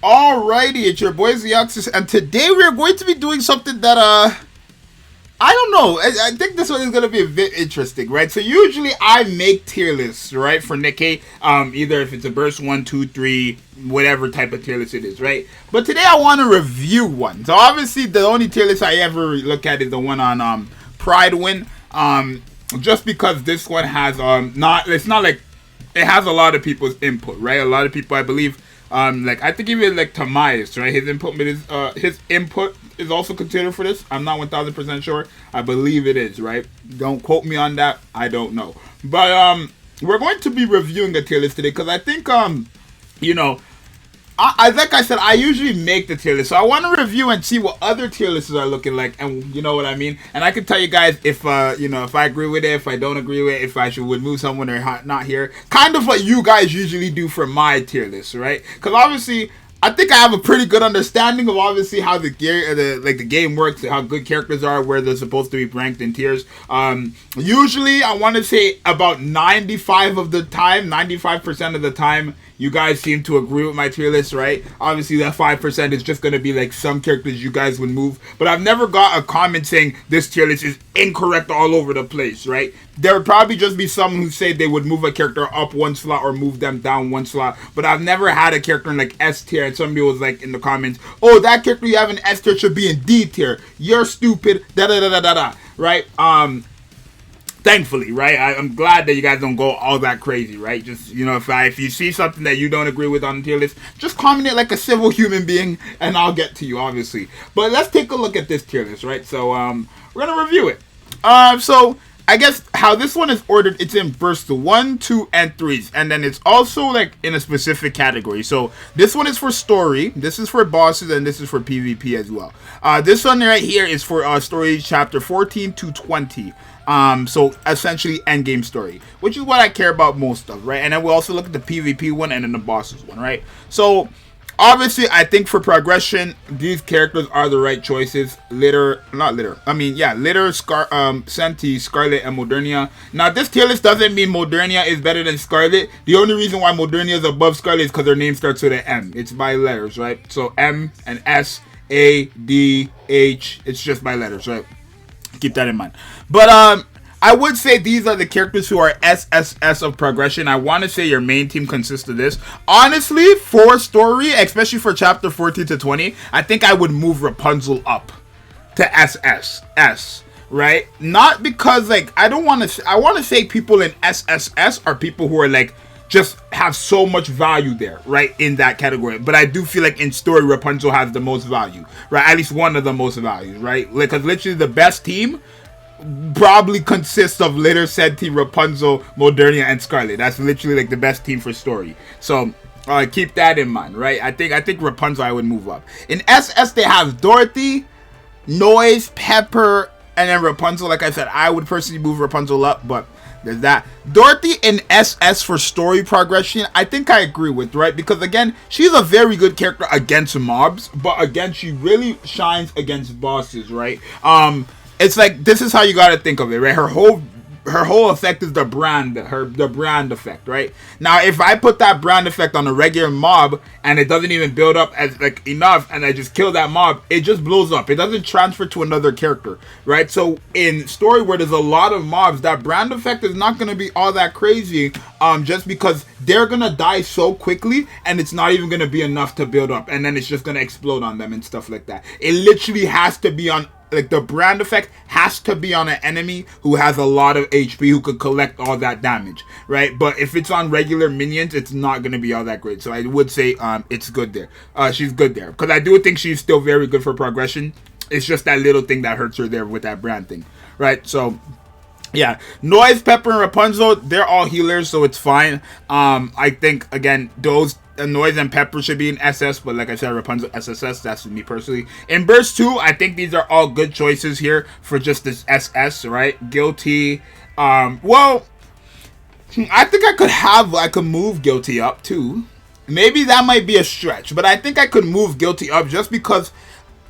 Alrighty, it's your boy Zxous, and today we're going to be doing something that I don't know. I think this one is going to be a bit interesting, right? So usually I make tier lists, right, for Nikke, either if it's a burst 1, 2, 3, whatever type of tier list it is, right? But today I want to review one. So obviously the only tier list I ever look at is the one on Pride Win, just because this one has it's not like it has a lot of people's input, right? A lot of people, I believe. Like I think even like Tamias, right? His input is also considered for this. I'm not 1,000% sure. I believe it is, right? Don't quote me on that. I don't know. But we're going to be reviewing a tier list today because I think you know, I like I said, I usually make the tier list, so I want to review and see what other tier lists are looking like, and you know what I mean. And I can tell you guys if you know, if I agree with it, if I don't agree with it, if I should move someone or not here, kind of what you guys usually do for my tier list, right? Because obviously, I think I have a pretty good understanding of obviously how the game works, how good characters are, where they're supposed to be ranked in tiers. Usually, I want to say about 95% of the time, you guys seem to agree with my tier list, right? Obviously, that 5% is just going to be like some characters you guys would move. But I've never got a comment saying this tier list is incorrect all over the place, right? There would probably just be someone who say they would move a character up one slot or move them down one slot. But I've never had a character in like S tier and somebody was like in the comments, oh, that character you have in S tier should be in D tier. You're stupid, da-da-da-da-da-da, right? Thankfully, right? I'm glad that you guys don't go all that crazy, right? Just, you know, if you see something that you don't agree with on the tier list, just comment it like a civil human being, and I'll get to you, obviously. But let's take a look at this tier list, right? So, we're gonna review it. So I guess how this one is ordered, it's in bursts 1, 2, and 3s, and then it's also like in a specific category. So this one is for story, this is for bosses, and this is for PvP as well. This one right here is for story chapter 14 to 20. So essentially endgame story, which is what I care about most of, right? And then we'll also look at the PvP one and then the bosses one, right? So obviously, I think for progression, these characters are the right choices. Litter, Senti, Scarlet, and Modernia. Now, this tier list doesn't mean Modernia is better than Scarlet. The only reason why Modernia is above Scarlet is because her name starts with an M. It's by letters, right? So M and S, A, D, H. It's just by letters, right? Keep that in mind. But I would say these are the characters who are SSS of progression. I want to say your main team consists of this. Honestly, for story, especially for chapter 14 to 20, I think I would move Rapunzel up to SSS, right? Not because like I want to say people in SSS are people who are like just have so much value there, right, in that category. But I do feel like in story, Rapunzel has the most value, right? At least one of the most values, right? Like, because literally the best team probably consists of Litter, Senti, Rapunzel, Modernia, and Scarlet. That's literally like the best team for story. So keep that in mind, right? I think Rapunzel I would move up. In SS, they have Dorothy, Noise, Pepper, and then Rapunzel. Like I said, I would personally move Rapunzel up, but there's that. Dorothy in SS for story progression, I think I agree with, right? Because again, she's a very good character against mobs, but again, she really shines against bosses, right? It's like, this is how you gotta think of it, right? Her whole effect is the brand effect, right? Now, if I put that brand effect on a regular mob and it doesn't even build up as like enough, and I just kill that mob, it just blows up. It doesn't transfer to another character, right? So in story where there's a lot of mobs, that brand effect is not gonna be all that crazy, just because they're gonna die so quickly and it's not even gonna be enough to build up, and then it's just gonna explode on them and stuff like that. It literally has to be on, like, the brand effect has to be on an enemy who has a lot of HP, who could collect all that damage, right? But if it's on regular minions, it's not going to be all that great. So I would say it's good there. She's good there. Because I do think she's still very good for progression. It's just that little thing that hurts her there with that brand thing, right? So yeah, Noise, Pepper, and Rapunzel, they're all healers, so it's fine. I think, again, those Noise and Pepper should be in SS, but like I said, Rapunzel SSS, that's me personally. In Burst 2, I think these are all good choices here for just this SS, right? Guilty, well, I think I could move Guilty up too. Maybe that might be a stretch, but I think I could move Guilty up just because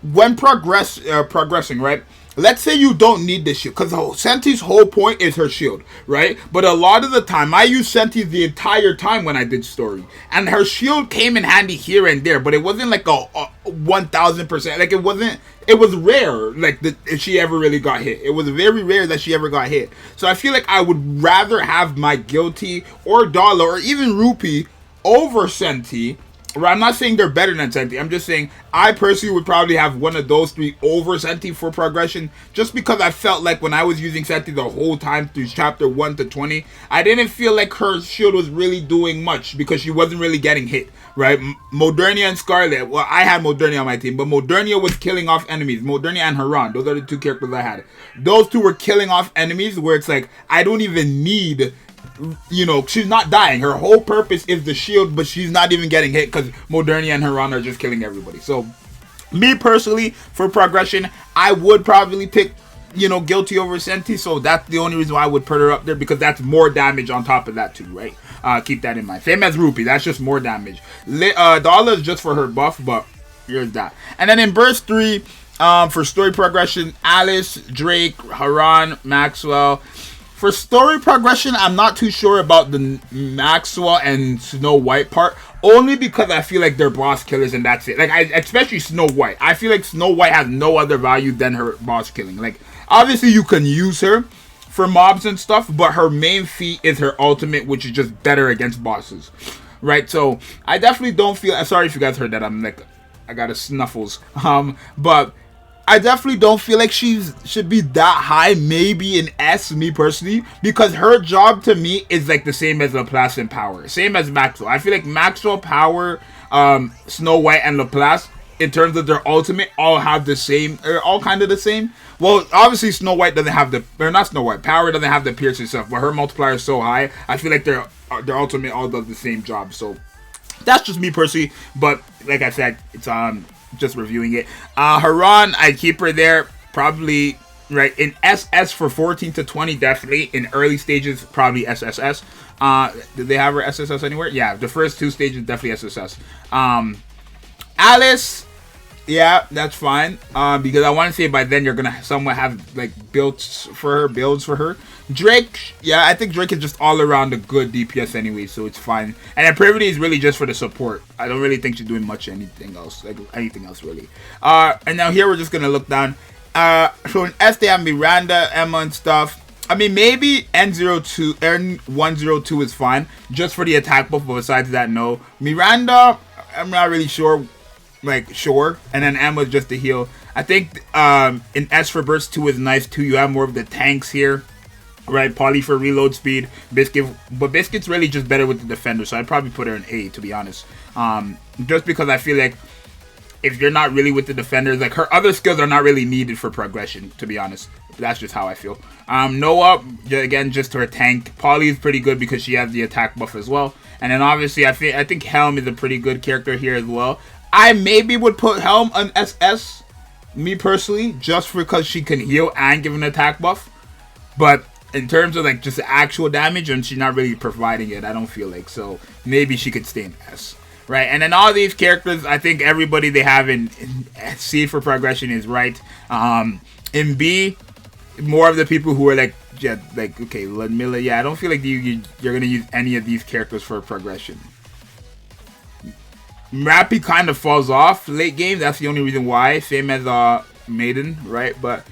when progressing, right? let's say you don't need the shield, because Senti's whole point is her shield, right? But a lot of the time, I used Senti the entire time when I did story, and her shield came in handy here and there, but it wasn't like a 1000%. Like, it was rare, like, if she ever really got hit. It was very rare that she ever got hit. So I feel like I would rather have my Guilty or Dollar or even Rupee over Senti. I'm not saying they're better than Senti. I'm just saying I personally would probably have one of those three over Senti for progression, just because I felt like when I was using Senti the whole time through chapter 1 to 20, I didn't feel like her shield was really doing much because she wasn't really getting hit, right? Modernia and Scarlet, well, I had Modernia on my team, but Modernia was killing off enemies. Modernia and Haran, those are the two characters I had. Those two were killing off enemies where it's like, I don't even need... You know, she's not dying. Her whole purpose is the shield, but she's not even getting hit because Modernia and Haran are just killing everybody. So, me personally, for progression, I would probably pick, you know, Guilty over Senti. So, that's the only reason why I would put her up there, because that's more damage on top of that too, right? Keep that in mind. Same as Rupee, that's just more damage. Dollar is just for her buff, but here's that. And then in Burst 3, for story progression, Alice, Drake, Haran, Maxwell. For story progression, I'm not too sure about the Maxwell and Snow White part, only because I feel like they're boss killers and that's it. Like, especially Snow White. I feel like Snow White has no other value than her boss killing. Like, obviously you can use her for mobs and stuff, but her main feat is her ultimate, which is just better against bosses, right? So I definitely don't feel... Sorry if you guys heard that. I'm like, I got a snuffles. But I definitely don't feel like she should be that high, maybe an S, me personally, because her job to me is like the same as Laplace in power, same as Maxwell. I feel like Maxwell, Power, Snow White, and Laplace, in terms of their ultimate, all have the same, or all kind of the same. Well, obviously Snow White doesn't have the, or not Snow White, Power doesn't have the piercing stuff, but her multiplier is so high, I feel like their ultimate all does the same job. So that's just me personally, but like I said, it's just reviewing it. Haran, I'd keep her there, probably, right, in SS for 14 to 20, definitely. In early stages, probably SSS. Did they have her SSS anywhere? Yeah, the first two stages, definitely SSS. Alice, yeah, that's fine, because I want to say by then you're gonna somewhat have like builds for her. Drake, yeah, I think Drake is just all around a good DPS anyway, so it's fine. And Privity is really just for the support. I don't really think she's doing much anything else really. And now here we're just gonna look down. So in S they have Miranda, Emma, and stuff. I mean, maybe N102 is fine, just for the attack buff, but besides that, no. Miranda, I'm not really sure. Like, sure. And then Emma's just the heal. I think in S for Burst 2 is nice too. You have more of the tanks here, right? Polly for reload speed. Biscuit, but Biscuit's really just better with the defender, so I'd probably put her in A, to be honest. Just because I feel like if you're not really with the defenders, like, her other skills are not really needed for progression, to be honest. That's just how I feel. Noah, again, just her tank. Polly is pretty good because she has the attack buff as well. And then obviously I think Helm is a pretty good character here as well. I maybe would put Helm on SS, me personally, just because she can heal and give an attack buff. But in terms of like just the actual damage, and she's not really providing it, I don't feel like. So maybe she could stay in S, right? And then all these characters, I think everybody they have in C for progression is right. In B, more of the people who are like, yeah, like, okay, Ludmilla, yeah, I don't feel like you're gonna use any of these characters for progression. Rappy kind of falls off late game. That's the only reason why. Same as Maiden, right? But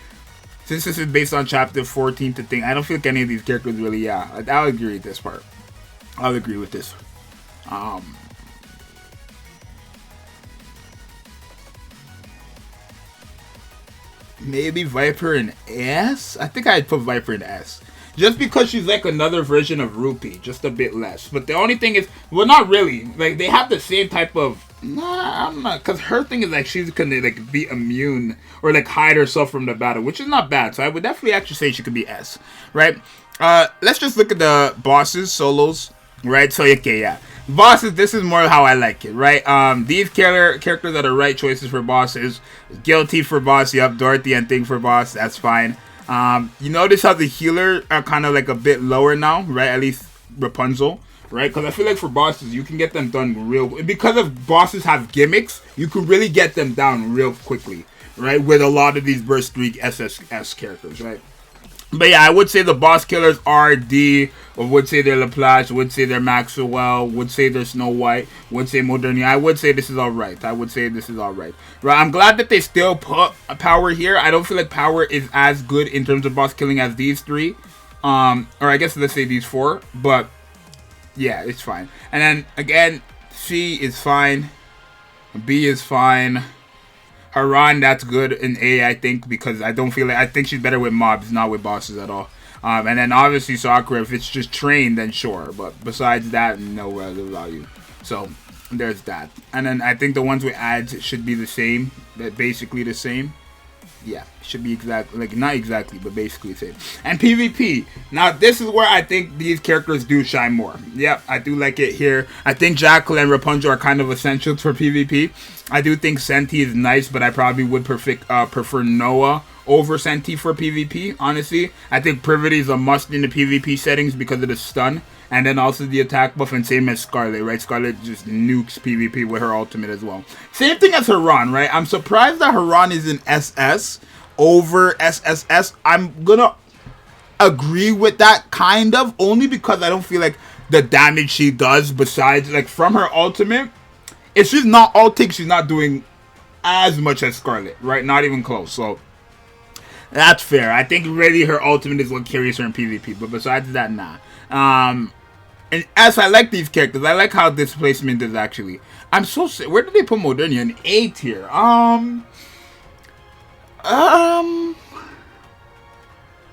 since this is based on chapter 14 to think, I don't feel like any of these characters really, yeah. I'll agree with this part. I'll agree with this. Maybe Viper in S? I think I'd put Viper in S. Just because she's like another version of Rupee, just a bit less. But the only thing is, well, not really. Like, they have the same type of... Nah, I'm not. Because her thing is like she's gonna like be immune or like hide herself from the battle, which is not bad. So I would definitely actually say she could be S, right? Let's just look at the bosses, solos, right? So, okay, yeah. Bosses, this is more how I like it, right? These characters that are right choices for bosses. Guilty for boss, you have Dorothy and Thing for boss, that's fine. You notice how the healer are kind of like a bit lower now, right? At least Rapunzel, right? Because I feel like for bosses, you can get them done real... Because of bosses have gimmicks, you can really get them down real quickly, right? With a lot of these burst 3 SSS characters, right? But yeah, I would say the boss killers are D, or would say they're Laplace, would say they're Maxwell, would say they're Snow White, would say Modernia. I would say this is alright. Right, I'm glad that they still put a power here. I don't feel like power is as good in terms of boss killing as these 3. Or I guess let's say these 4. But yeah, it's fine. And then again, C is fine. B is fine. Haran, that's good in A, I think, because I think she's better with mobs, not with bosses at all. And then obviously Sakura, if it's just trained, then sure. But besides that, no other value. So there's that. And then I think the ones with ads should be the same, basically the same. Yeah, should be exactly, like, not exactly, but basically the same. And PvP. Now, this is where I think these characters do shine more. Yep, I do like it here. I think Jackal and Rapunzel are kind of essentials for PvP. I do think Senti is nice, but I probably would prefer Noah over Senti for PvP, honestly. I think Privity is a must in the PvP settings because of the stun. And then also the attack buff, and same as Scarlet, right? Scarlet just nukes PvP with her ultimate as well. Same thing as Haran, right? I'm surprised that Haran is in SS over SSS. I'm gonna agree with that, kind of, only because I don't feel like the damage she does, besides, like, from her ultimate, if she's not ulting, she's not doing as much as Scarlet, right? Not even close, so that's fair. I think really her ultimate is what carries her in PvP, but besides that, nah. And as I like these characters, I like how displacement is actually. I'm so sick. Where did they put Modernia? In A tier.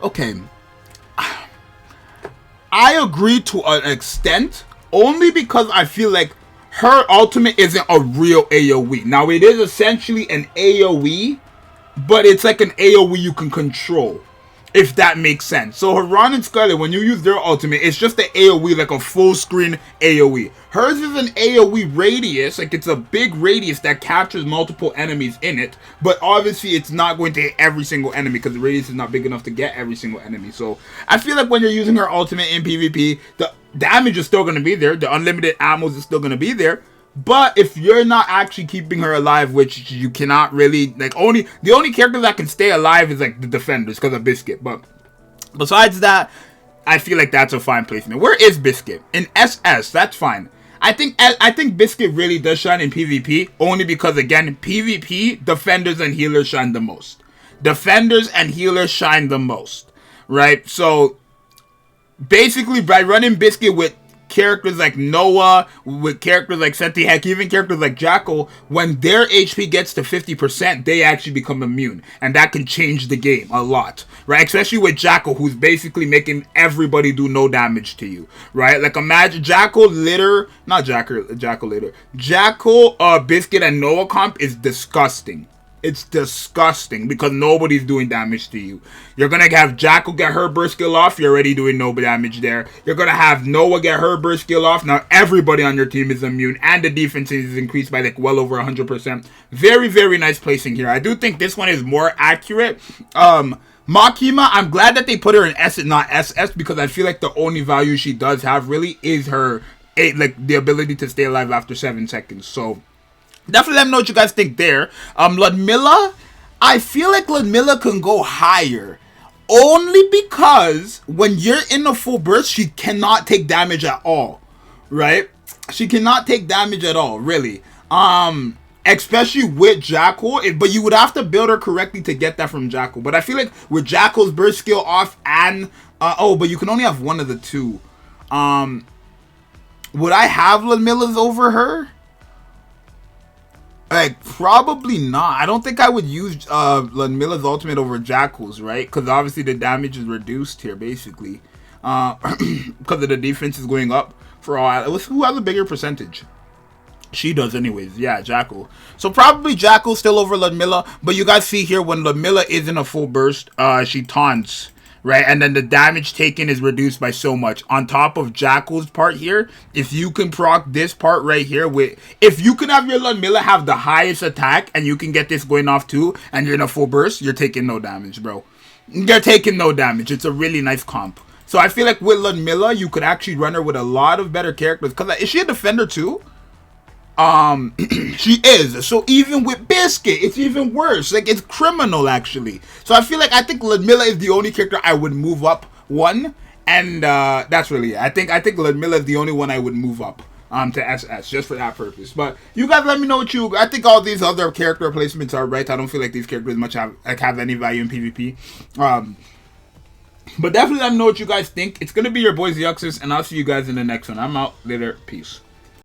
Okay. I agree to an extent, only because I feel like her ultimate isn't a real AoE. Now, it is essentially an AoE, but it's like an AoE you can control, if that makes sense. So Haran and Scarlet, when you use their ultimate, it's just an AoE, like a full screen AoE. Hers is an AoE radius, like it's a big radius that captures multiple enemies in it, but obviously it's not going to hit every single enemy because the radius is not big enough to get every single enemy. So I feel like when you're using her ultimate in PvP, the damage is still going to be there, the unlimited ammo is still going to be there. But if you're not actually keeping her alive, which you cannot really, like, the only character that can stay alive is like the defenders because of Biscuit. But besides that, I feel like that's a fine placement. Where is Biscuit? In SS, that's fine. I think Biscuit really does shine in PvP, only because, again, PvP, defenders and healers shine the most. Defenders and healers shine the most, right? So basically, by running Biscuit with characters like Noah, with characters like Senti, heck, even characters like Jackal, when their HP gets to 50%, they actually become immune. And that can change the game a lot, right? Especially with Jackal, who's basically making everybody do no damage to you, right? Like, imagine Jackal, Biscuit, and Noah comp is disgusting. It's disgusting because nobody's doing damage to you. You're going to have Jackal get her burst skill off. You're already doing no damage there. You're going to have Noah get her burst skill off. Now everybody on your team is immune. And the defense is increased by like well over 100%. Very, very nice placing here. I do think this one is more accurate. Makima, I'm glad that they put her in S and not SS, because I feel like the only value she does have really is her, like, the ability to stay alive after 7 seconds. So definitely let me know what you guys think there. Ludmilla, I feel like Ludmilla can go higher, only because when you're in a full burst, she cannot take damage at all, right? She cannot take damage at all, really. Especially with Jackal, but you would have to build her correctly to get that from Jackal. But I feel like with Jackal's burst skill off and but you can only have one of the two. Would I have Ludmilla's over her? Like, probably not. I don't think I would use Ludmilla's ultimate over Jackal's, right? Because obviously the damage is reduced here, basically. Because of the defense is going up for all. Who has a bigger percentage? She does anyways. Yeah, Jackal. So probably Jackal still over Ludmilla. But you guys see here, when Ludmilla is in a full burst, she taunts, right? And then the damage taken is reduced by so much. On top of Jackal's part here, if you can proc this part right here, if you can have your Ludmilla have the highest attack and you can get this going off too, and you're in a full burst, you're taking no damage, bro. You're taking no damage. It's a really nice comp. So I feel like with Ludmilla, you could actually run her with a lot of better characters. Because is she a defender too? She is. So even with Biscuit, it's even worse. Like, it's criminal, actually. So I feel like, I think Ludmilla is the only character I would move up one, and that's really it. I think Ludmilla is the only one I would move up to SS, just for that purpose. But you guys let me know what you... I think all these other character placements are right. I don't feel like these characters much have any value in PvP. But definitely let me know what you guys think. It's gonna be your boy Zxous, and I'll see you guys in the next one. I'm out. Later. Peace.